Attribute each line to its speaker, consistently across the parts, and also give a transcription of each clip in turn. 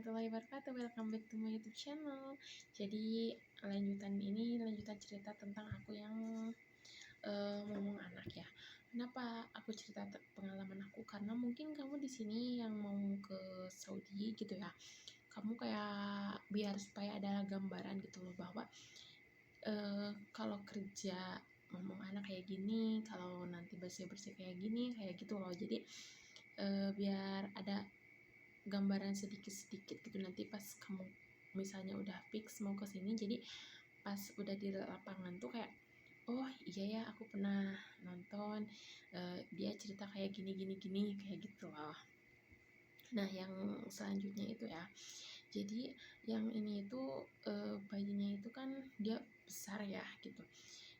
Speaker 1: warahmatullahi wabarakatuh. Welcome back to my YouTube channel. Jadi lanjutan cerita tentang aku yang ngomong anak ya. Kenapa aku cerita pengalaman aku? Karena mungkin kamu di sini yang mau ke Saudi gitu ya. Kamu kayak biar supaya ada gambaran gitu loh bahwa kalau kerja ngomong anak kayak gini, kalau nanti bersih-bersih kayak gini, kayak gitu loh. Jadi biar ada gambaran sedikit-sedikit gitu nanti pas kamu misalnya udah fix mau ke sini, jadi pas udah di lapangan tuh kayak oh iya ya aku pernah nonton dia cerita kayak gini kayak gitu loh. Nah yang selanjutnya itu ya, jadi yang ini itu bayinya itu kan dia besar ya gitu.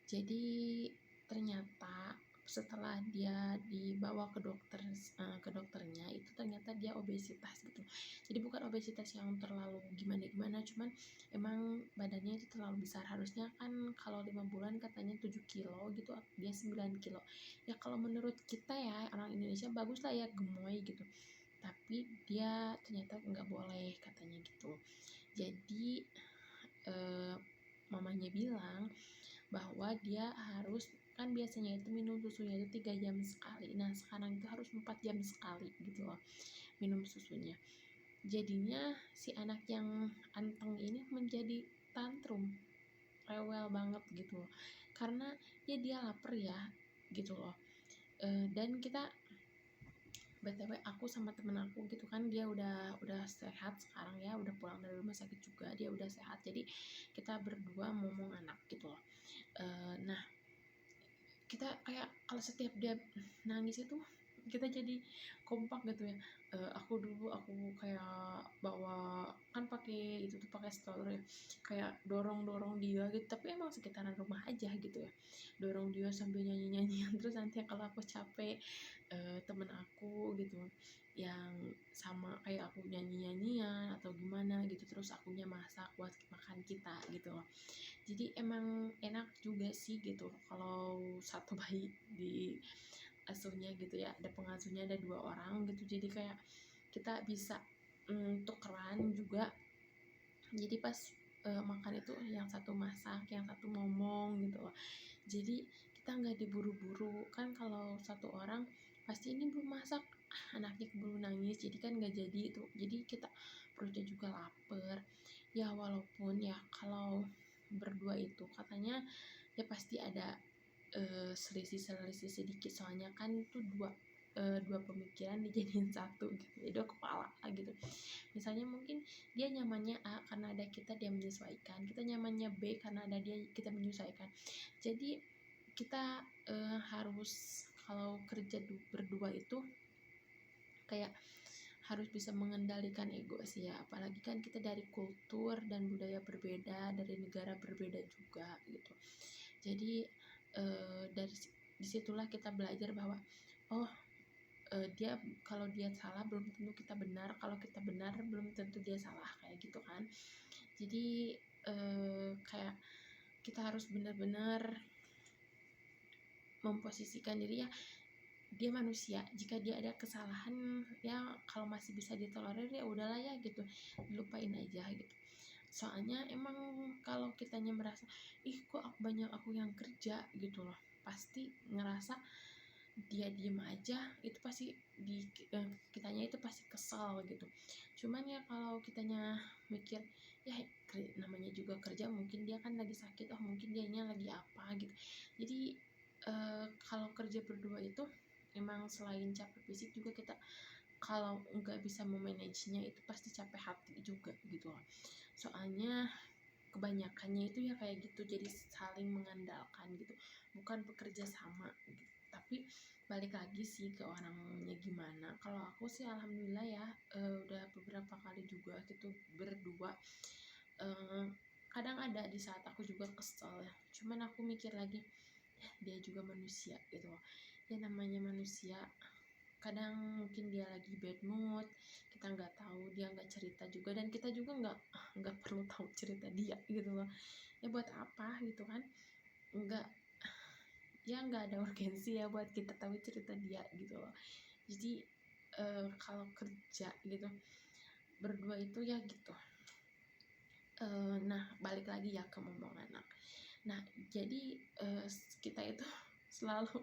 Speaker 1: Jadi ternyata setelah dia dibawa ke dokternya itu ternyata dia obesitas gitu. Jadi bukan obesitas yang terlalu gimana, cuman emang badannya itu terlalu besar. Harusnya kan kalau 5 bulan katanya 7 kilo gitu, dia 9 kilo. Ya kalau menurut kita ya orang Indonesia bagus lah ya gemoy gitu. Tapi dia ternyata nggak boleh katanya gitu. Jadi mamanya bilang bahwa dia harus, kan biasanya itu minum susunya itu 3 jam sekali. Nah sekarang itu harus 4 jam sekali gitu loh minum susunya. Jadinya si anak yang anteng ini menjadi tantrum, rewel banget gitu loh. Karena ya dia lapar ya gitu loh. Dan kita BTW aku sama temen aku gitu kan dia udah sehat sekarang ya, udah pulang dari rumah sakit juga, dia udah sehat. Jadi kita berdua ngomong anak gitu loh. Nah kita kayak kalau setiap dia nangis itu kita jadi kompak gitu ya. Aku kayak bawa kan pakai itu tuh pakai stroller ya, kayak dorong dia gitu, tapi emang sekitaran rumah aja gitu ya, dorong dia sambil nyanyi terus nanti kalau aku capek temen aku gitu yang sama kayak aku nyanyian atau gimana gitu, terus akunya masak buat makan kita gitu loh. Jadi emang enak juga sih gitu kalau satu bayi di asuhnya gitu ya, ada pengasuhnya ada 2 orang gitu, jadi kayak kita bisa tukeran juga. Jadi pas makan itu yang satu masak yang satu ngomong gitu loh. Jadi kita nggak diburu-buru kan, kalau satu orang pasti ini belum masak anaknya keburu nangis, jadi kan nggak jadi itu, jadi kita perutnya juga lapar ya. Walaupun ya kalau berdua itu katanya ya pasti ada selisih sedikit, soalnya kan itu dua pemikiran dijadiin satu gitu ya, dua kepala gitu. Misalnya mungkin dia nyamannya A karena ada kita, dia menyesuaikan, kita nyamannya B karena ada dia, kita menyesuaikan. Jadi kita harus kalau kerja berdua itu kayak harus bisa mengendalikan ego sih ya, apalagi kan kita dari kultur dan budaya berbeda, dari negara berbeda juga gitu. Jadi dari disitulah kita belajar bahwa oh dia kalau dia salah belum tentu kita benar, kalau kita benar belum tentu dia salah, kayak gitu kan. Jadi kayak kita harus benar-benar memposisikan diri ya, dia manusia, jika dia ada kesalahan ya kalau masih bisa ditolerir ya udahlah ya gitu, lupain aja gitu. Soalnya emang kalau kitanya merasa ih kok banyak aku yang kerja gitu loh, pasti ngerasa dia diem aja itu pasti kitanya itu pasti kesal gitu. Cuman ya kalau kitanya mikir ya namanya juga kerja, mungkin dia kan lagi sakit, oh mungkin dianya lagi apa gitu. Jadi kalau kerja berdua itu emang selain capek fisik juga kita kalau nggak bisa memanagenya itu pasti capek hati juga gitu loh. Soalnya kebanyakannya itu ya kayak gitu, jadi saling mengandalkan gitu, bukan bekerja sama gitu. Tapi balik lagi sih ke orangnya gimana. Kalau aku sih alhamdulillah ya udah beberapa kali juga gitu berdua. Kadang ada di saat aku juga kesel ya, cuman aku mikir lagi ya dia juga manusia gitu loh ya, namanya manusia kadang mungkin dia lagi bad mood, kita nggak tahu, dia nggak cerita juga, dan kita juga nggak perlu tahu cerita dia gitu loh ya, buat apa gitu kan, nggak ya nggak ada urgensi ya buat kita tahu cerita dia gitu loh. Jadi kalau kerja gitu berdua itu ya gitu. Nah balik lagi ya ke ngomong anak. Nah jadi kita itu selalu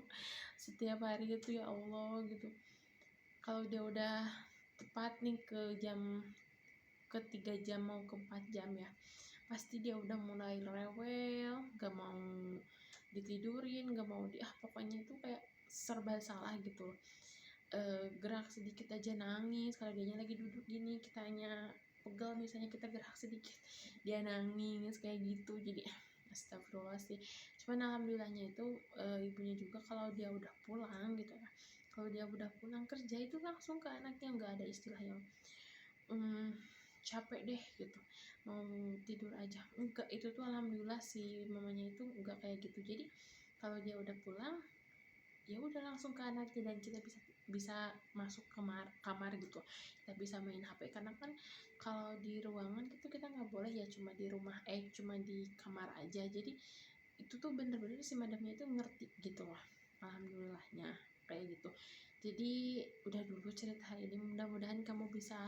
Speaker 1: setiap hari itu ya Allah gitu, kalau dia udah tepat nih ke 3 jam mau ke 4 jam ya, pasti dia udah mulai rewel, gak mau ditidurin, gak mau pokoknya itu kayak serba salah gitu. Gerak sedikit aja nangis, kalau dianya lagi duduk gini kitanya pegel misalnya, kita gerak sedikit dia nangis kayak gitu. Jadi astagfirullah sih. Cuman alhamdulillahnya itu ibunya juga kalau dia udah pulang gitu ya, kalau dia udah pulang kerja itu langsung ke anaknya, nggak ada istilah yang capek deh gitu mau tidur aja, enggak. Itu tuh alhamdulillah si mamanya itu enggak kayak gitu. Jadi kalau dia udah pulang ya udah langsung ke anaknya, dan kita bisa bisa masuk kamar gitu, kita bisa main HP. Karena kan kalau di ruangan gitu kita nggak boleh ya, cuma di rumah cuma di kamar aja. Jadi itu tuh bener-bener si madamnya itu ngerti gitu loh, alhamdulillahnya kayak gitu. Jadi udah dulu cerita hari ini, mudah-mudahan kamu bisa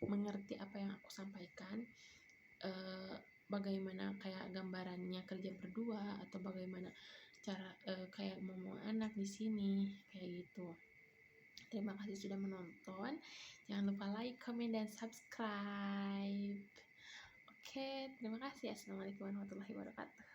Speaker 1: mengerti apa yang aku sampaikan, bagaimana kayak gambarannya kerja berdua, atau bagaimana cara kayak ngomong anak di sini kayak gitu. Terima kasih sudah menonton, jangan lupa like, comment, dan subscribe. Oke, terima kasih. Assalamualaikum warahmatullahi wabarakatuh.